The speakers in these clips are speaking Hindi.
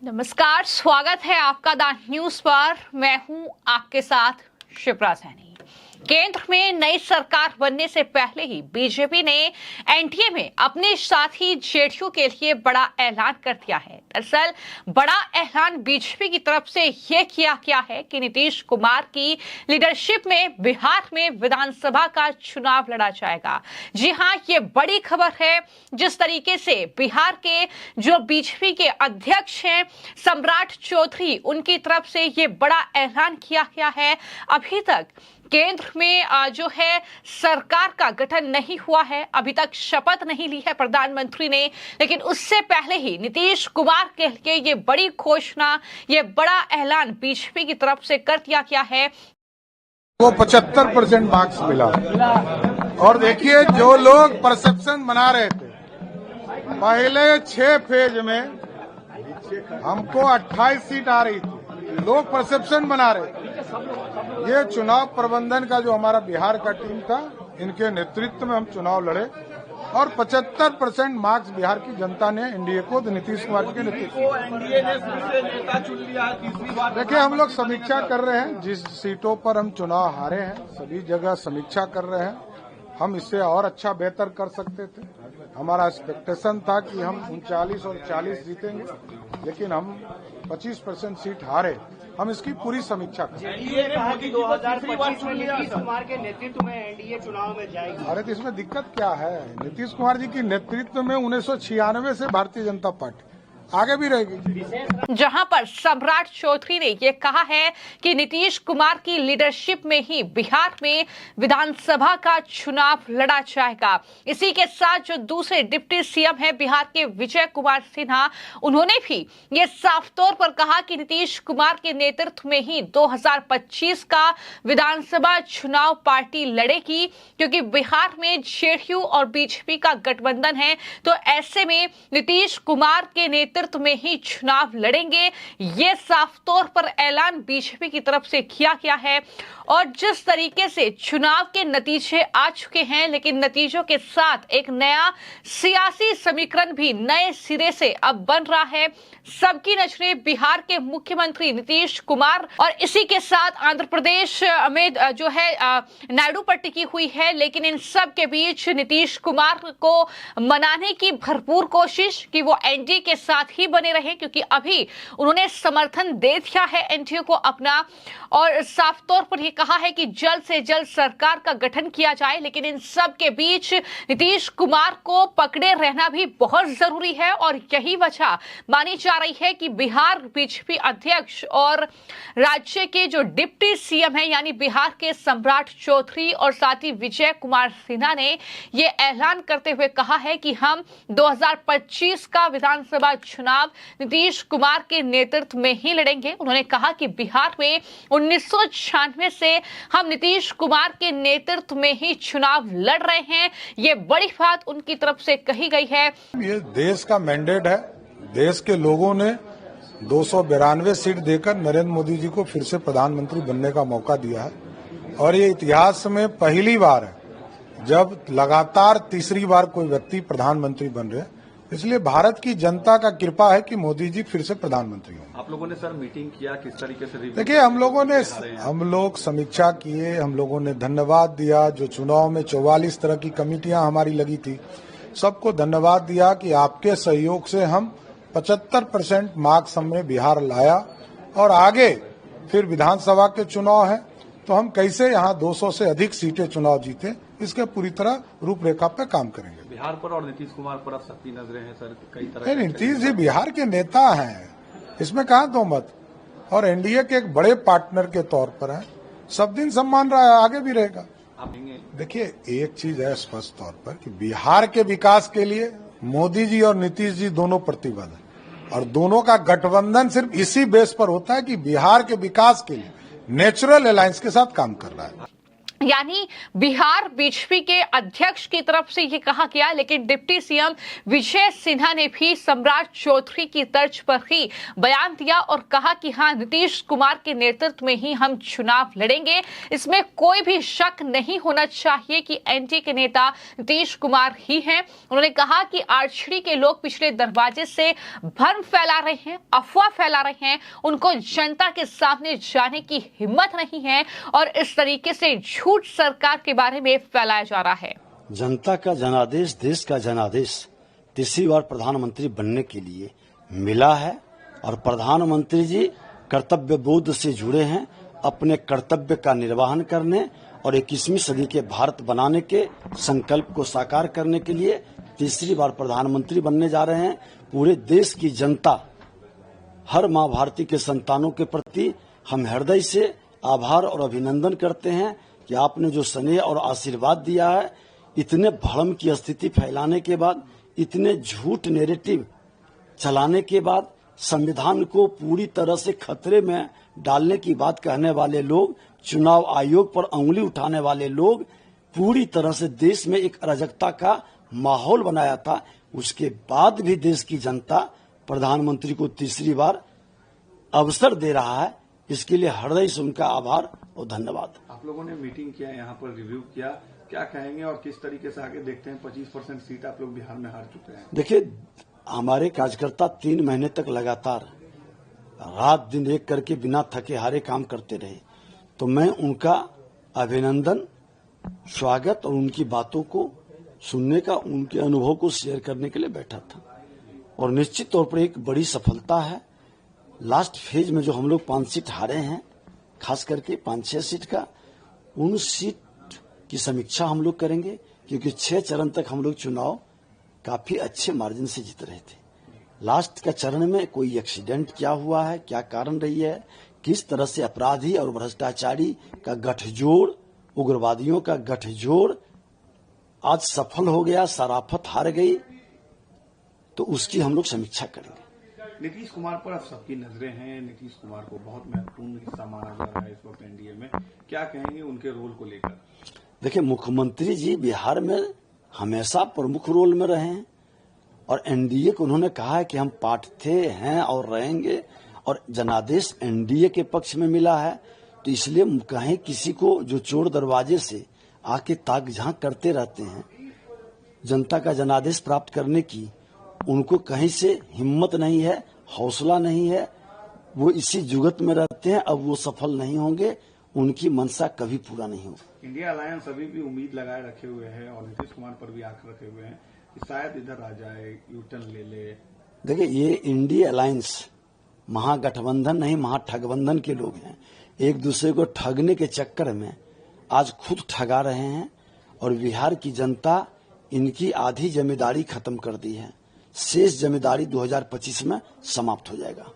नमस्कार, स्वागत है आपका द न्यूज पर। मैं हूं आपके साथ शिप्रा सैनी। केंद्र में नई सरकार बनने से पहले ही बीजेपी ने एनडीए में अपने साथी जेडीयू के लिए बड़ा ऐलान कर दिया है। दरअसल बड़ा ऐलान बीजेपी की तरफ से यह किया गया है कि नीतीश कुमार की लीडरशिप में बिहार में विधानसभा का चुनाव लड़ा जाएगा। जी हां, ये बड़ी खबर है। जिस तरीके से बिहार के जो बीजेपी के अध्यक्ष हैं सम्राट चौधरी, उनकी तरफ से ये बड़ा ऐलान किया गया है। अभी तक केंद्र में जो है सरकार का गठन नहीं हुआ है, अभी तक शपथ नहीं ली है प्रधानमंत्री ने, लेकिन उससे पहले ही नीतीश कुमार के लिए ये बड़ी घोषणा, ये बड़ा ऐलान बीजेपी की तरफ से कर दिया गया है। वो 75% मार्क्स मिला। और देखिए, जो लोग परसेप्शन बना रहे थे पहले 6 फेज में हमको 28 सीट आ रही थी, लोग परसेप्शन बना रहे थे। ये चुनाव प्रबंधन का जो हमारा बिहार का टीम था, इनके नेतृत्व में हम चुनाव लड़े और 75% मार्क्स बिहार की जनता ने एनडीए को, नीतीश कुमार के नेतृत्व एनडीए ने फिर से नेता चुन लिया तीसरी बार। देखिए, हम लोग समीक्षा कर रहे हैं। जिस सीटों पर हम चुनाव हारे हैं सभी जगह समीक्षा कर रहे हैं। हम इससे और अच्छा बेहतर कर सकते थे। हमारा एक्सपेक्टेशन था कि हम 39 और 40 जीतेंगे, लेकिन हम 25% सीट हारे। हम इसकी पूरी समीक्षा करें। एनडीए ने कहा कि 2025 में नीतीश कुमार के नेतृत्व में एनडीए चुनाव में जाएगी। अरे तो इसमें दिक्कत क्या है? नीतीश कुमार जी की नेतृत्व में 1996 से भारतीय जनता पार्टी आगे भी रहेगी। जहां पर सम्राट चौधरी ने यह कहा है कि नीतीश कुमार की लीडरशिप में ही बिहार में विधानसभा का चुनाव लड़ा जाएगा। इसी के साथ जो दूसरे डिप्टी सीएम है बिहार के विजय कुमार सिन्हा, उन्होंने भी ये साफ तौर पर कहा कि नीतीश कुमार के नेतृत्व में ही 2025 का विधानसभा चुनाव पार्टी लड़ेगी, क्योंकि बिहार में जेडीयू और बीजेपी का गठबंधन है। तो ऐसे में नीतीश कुमार के नेतृत्व में ही चुनाव लड़ेंगे। ये साफ तौर पर ऐलान बीजेपी की तरफ से किया गया है। और जिस तरीके से चुनाव के नतीजे आ चुके हैं, लेकिन नतीजों के साथ एक नया सियासी समीकरण भी नए सिरे से अब बन रहा है। सबकी नजरें बिहार के मुख्यमंत्री नीतीश कुमार और इसी के साथ आंध्र प्रदेश में जो है नायडू पर टिकी हुई है। लेकिन इन सब के बीच नीतीश कुमार को मनाने की भरपूर कोशिश कि वो एनडीए के साथ ही बने रहे, क्योंकि अभी उन्होंने समर्थन दे दिया है एनडीए को अपना, और साफ तौर पर यह कहा है कि जल्द से जल्द सरकार का गठन किया जाए। लेकिन इन सब के बीच नीतीश कुमार को पकड़े रहना भी बहुत जरूरी है, और यही वजह मानी जा रही है कि बिहार बीजेपी अध्यक्ष और राज्य के जो डिप्टी सीएम है यानी बिहार के सम्राट चौधरी और साथ ही विजय कुमार सिन्हा ने यह ऐलान करते हुए कहा है कि हम 2025 का विधानसभा चुनाव नीतीश कुमार के नेतृत्व में ही लड़ेंगे। उन्होंने कहा कि बिहार में 1996 से हम नीतीश कुमार के नेतृत्व में ही चुनाव लड़ रहे हैं। ये बड़ी बात उनकी तरफ से कही गई है। ये देश का मैंडेट है। देश के लोगों ने 292 सीट देकर नरेंद्र मोदी जी को फिर से प्रधानमंत्री बनने का मौका दिया है, और ये इतिहास में पहली बार है जब लगातार तीसरी बार कोई व्यक्ति प्रधानमंत्री बन रहे हैं। इसलिए भारत की जनता का कृपा है कि मोदी जी फिर से प्रधानमंत्री हों। आप लोगों ने सर मीटिंग किया, किस तरीके से? देखिए, हम लोग समीक्षा किए, हम लोगों ने धन्यवाद दिया। जो चुनाव में 44 तरह की कमेटियां हमारी लगी थी, सबको धन्यवाद दिया कि आपके सहयोग से हम 75% मार्क्स हमने बिहार लाया, और आगे फिर विधानसभा के चुनाव है तो हम कैसे यहाँ 200 से अधिक सीटें चुनाव जीते, इसके पूरी तरह रूपरेखा पे काम करेंगे। बिहार पर और नीतीश कुमार पर अब सबकी नजरें हैं सर, कई तरह। नीतीश जी बिहार के नेता हैं, इसमें कहाँ दो मत, और एनडीए के एक बड़े पार्टनर के तौर पर हैं। सब दिन सम्मान रहा है, आगे भी रहेगा। देखिए, एक चीज है स्पष्ट तौर पर कि बिहार के विकास के लिए मोदी जी और नीतीश जी दोनों प्रतिबद्ध हैं, और दोनों का गठबंधन सिर्फ इसी बेस पर होता है कि बिहार के विकास के लिए नेचुरल अलायंस के साथ काम कर रहा है। यानी बिहार बीजेपी के अध्यक्ष की तरफ से ये कहा गया, लेकिन डिप्टी सीएम विजय सिन्हा ने भी सम्राट चौधरी की तर्ज पर ही बयान दिया और कहा कि हाँ, नीतीश कुमार के नेतृत्व में ही हम चुनाव लड़ेंगे। इसमें कोई भी शक नहीं होना चाहिए कि एनडीए के नेता नीतीश कुमार ही हैं। उन्होंने कहा कि आरजेडी के लोग पिछले दरवाजे से भ्रम फैला रहे हैं, अफवाह फैला रहे हैं, उनको जनता के सामने जाने की हिम्मत नहीं है और इस तरीके से झूठ सरकार के बारे में फैलाया जा रहा है। जनता का जनादेश, देश का जनादेश तीसरी बार प्रधानमंत्री बनने के लिए मिला है और प्रधानमंत्री जी कर्तव्य बोध से जुड़े हैं, अपने कर्तव्य का निर्वहन करने और 21वीं सदी के भारत बनाने के संकल्प को साकार करने के लिए तीसरी बार प्रधानमंत्री बनने जा रहे हैं। पूरे देश की जनता, हर मां भारती के संतानों के प्रति हम हृदय से आभार और अभिनंदन करते हैं कि आपने जो स्नेह और आशीर्वाद दिया है। इतने भ्रम की स्थिति फैलाने के बाद, इतने झूठ नैरेटिव चलाने के बाद, संविधान को पूरी तरह से खतरे में डालने की बात कहने वाले लोग, चुनाव आयोग पर उंगली उठाने वाले लोग, पूरी तरह से देश में एक अराजकता का माहौल बनाया था। उसके बाद भी देश की जनता प्रधानमंत्री को तीसरी बार अवसर दे रहा है। इसके लिए हृदय से उनका आभार और धन्यवाद। आप लोगों ने मीटिंग किया, यहाँ पर रिव्यू किया, क्या कहेंगे और किस तरीके से आगे देखते हैं? 25% सीट आप लोग बिहार में हार चुके हैं। देखिए, हमारे कार्यकर्ता 3 महीने तक लगातार रात दिन एक करके बिना थके हारे काम करते रहे, तो मैं उनका अभिनंदन, स्वागत और उनकी बातों को सुनने का, उनके अनुभव को शेयर करने के लिए बैठा था। और निश्चित तौर पर एक बड़ी सफलता है। लास्ट फेज में जो हम लोग 5 सीट हारे हैं, खास करके 5-6 सीट का, उन सीट की समीक्षा हम लोग करेंगे, क्योंकि 6 चरण तक हम लोग चुनाव काफी अच्छे मार्जिन से जीत रहे थे। लास्ट का चरण में कोई एक्सीडेंट क्या हुआ है, क्या कारण रही है, किस तरह से अपराधी और भ्रष्टाचारी का गठजोड़, उग्रवादियों का गठजोड़ आज सफल हो गया, सराफत हार गई, तो उसकी हम लोग समीक्षा करेंगे। नीतीश कुमार पर अब सबकी नजरें हैं। नीतीश कुमार को बहुत महत्वपूर्ण हिस्सा माना जा रहा है इस वक्त एनडीए में। क्या कहेंगे उनके रोल को लेकर? देखिए, मुख्यमंत्री जी बिहार में हमेशा प्रमुख रोल में रहे हैं और एनडीए को उन्होंने कहा है कि हम पार्ट थे, हैं और रहेंगे, और जनादेश एनडीए के पक्ष में मिला है। तो इसलिए कहीं किसी को जो चोर दरवाजे से आके ताक झांक करते रहते हैं जनता का जनादेश प्राप्त करने की, उनको कहीं से हिम्मत नहीं है, हौसला नहीं है, वो इसी जुगत में रहते हैं। अब वो सफल नहीं होंगे, उनकी मंशा कभी पूरा नहीं होगी। इंडिया अलायंस अभी भी उम्मीद लगाए रखे हुए है और नीतीश कुमार पर भी आंख रखे हुए हैं कि शायद इधर आ जाए, यूटर्न ले ले। देखिए, ये इंडिया अलायंस महागठबंधन नहीं, महाठगबंधन के लोग हैं। एक दूसरे को ठगने के चक्कर में आज खुद ठगा रहे हैं और बिहार की जनता इनकी आधी जिम्मेदारी खत्म कर दी है। शेष जिम्मेदारी 2025 में समाप्त हो जाएगा।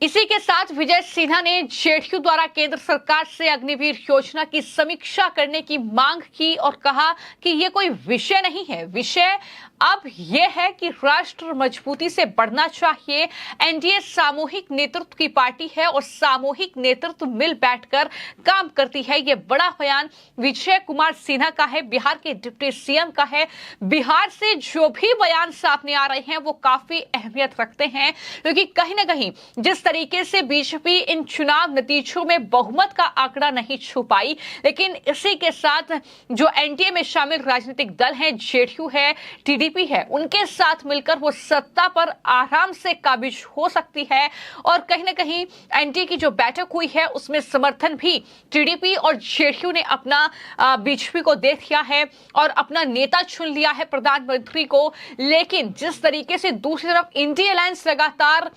इसी के साथ विजय सिन्हा ने जेडीयू द्वारा केंद्र सरकार से अग्निवीर योजना की समीक्षा करने की मांग की और कहा कि ये कोई विषय नहीं है, विषय अब यह है कि राष्ट्र मजबूती से बढ़ना चाहिए। एनडीए सामूहिक नेतृत्व की पार्टी है और सामूहिक नेतृत्व मिल बैठकर काम करती है। ये बड़ा बयान विजय कुमार सिन्हा का है, बिहार के डिप्टी सीएम का है। बिहार से जो भी बयान सामने आ रहे हैं वो काफी अहमियत रखते हैं, क्योंकि कहीं ना कहीं जिस तरीके से बीजेपी इन चुनाव नतीजों में बहुमत का आंकड़ा नहीं छू पाई, लेकिन इसी के साथ जो एनडीए में शामिल राजनीतिक दल हैं, जेडीयू है, टीडीपी है, उनके साथ मिलकर वो सत्ता पर आराम से काबिज हो सकती है। और कहीं ना कहीं एनडीए की जो बैठक हुई है उसमें समर्थन भी टीडीपी और जेडीयू ने अपना बीजेपी को दे दिया है और अपना नेता चुन लिया है प्रधानमंत्री को। लेकिन जिस तरीके से दूसरी तरफ इंडिया अलायंस लगातार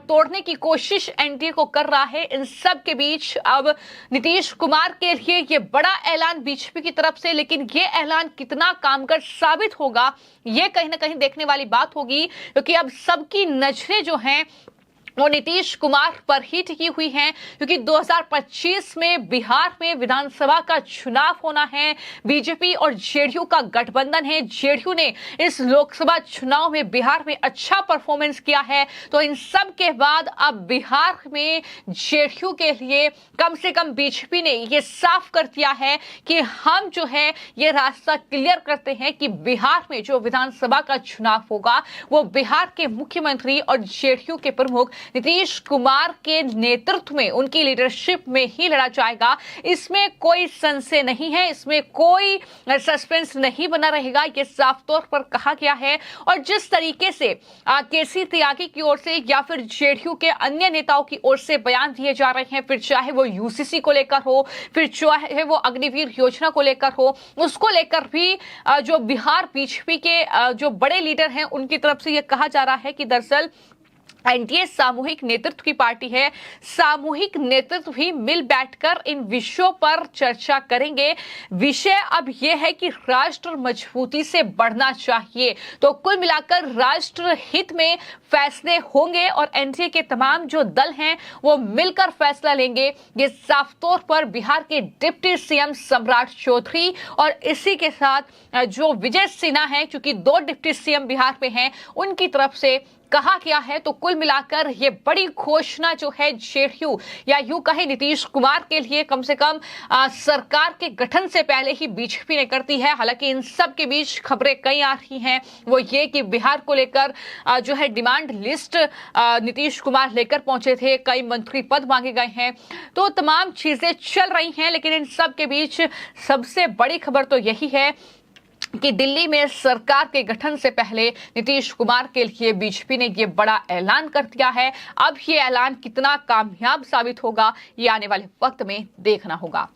तोड़ने की कोशिश एनडीए को कर रहा है, इन सब के बीच अब नीतीश कुमार के लिए ये बड़ा ऐलान बीजेपी की तरफ से, लेकिन ये ऐलान कितना कामगर साबित होगा ये कहीं ना कहीं देखने वाली बात होगी, क्योंकि अब सबकी नजरें जो हैं वो नीतीश कुमार पर ही टिकी हुई हैं, क्योंकि 2025 में बिहार में विधानसभा का चुनाव होना है। बीजेपी और जेडीयू का गठबंधन है। जेडीयू ने इस लोकसभा चुनाव में बिहार में अच्छा परफॉर्मेंस किया है, तो इन सब के बाद अब बिहार में जेडीयू के लिए कम से कम बीजेपी ने ये साफ कर दिया है कि हम जो है ये रास्ता क्लियर करते हैं कि बिहार में जो विधानसभा का चुनाव होगा वो बिहार के मुख्यमंत्री और जेडीयू के प्रमुख नीतीश कुमार के नेतृत्व में, उनकी लीडरशिप में ही लड़ा जाएगा। इसमें कोई संशय नहीं है, इसमें कोई सस्पेंस नहीं बना रहेगा, ये साफ तौर पर कहा गया है। और जिस तरीके से केसी त्यागी की ओर से या फिर जेडीयू के अन्य नेताओं की ओर से बयान दिए जा रहे हैं, फिर चाहे वो यूसीसी को लेकर हो, फिर चाहे वो अग्निवीर योजना को लेकर हो, उसको लेकर भी जो बिहार बीजेपी के जो बड़े लीडर हैं उनकी तरफ से यह कहा जा रहा है कि दरअसल एनडीए सामूहिक नेतृत्व की पार्टी है। सामूहिक नेतृत्व ही मिल बैठकर इन विषयों पर चर्चा करेंगे। विषय अब यह है कि राष्ट्र मजबूती से बढ़ना चाहिए, तो कुल मिलाकर राष्ट्र हित में फैसले होंगे और एनडीए के तमाम जो दल हैं वो मिलकर फैसला लेंगे। ये साफ तौर पर बिहार के डिप्टी सीएम सम्राट चौधरी और इसी के साथ जो विजय सिन्हा है, क्योंकि 2 डिप्टी सीएम बिहार में हैं, उनकी तरफ से कहा गया है। तो कुल मिलाकर ये बड़ी घोषणा जो है जेडीयू या यूं कहे नीतीश कुमार के लिए कम से कम सरकार के गठन से पहले ही बीजेपी ने करती है। हालांकि इन सब के बीच खबरें कई आ रही हैं, वो ये कि बिहार को लेकर जो है डिमांड लिस्ट नीतीश कुमार लेकर पहुंचे थे, कई मंत्री पद मांगे गए हैं, तो तमाम चीजें चल रही हैं। लेकिन इन सब के बीच सबसे बड़ी खबर तो यही है कि दिल्ली में सरकार के गठन से पहले नीतीश कुमार के लिए बीजेपी ने ये बड़ा ऐलान कर दिया है। अब ये ऐलान कितना कामयाब साबित होगा ये आने वाले वक्त में देखना होगा।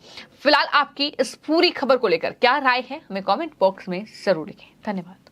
फिलहाल आपकी इस पूरी खबर को लेकर क्या राय है, हमें कमेंट बॉक्स में जरूर लिखें। धन्यवाद।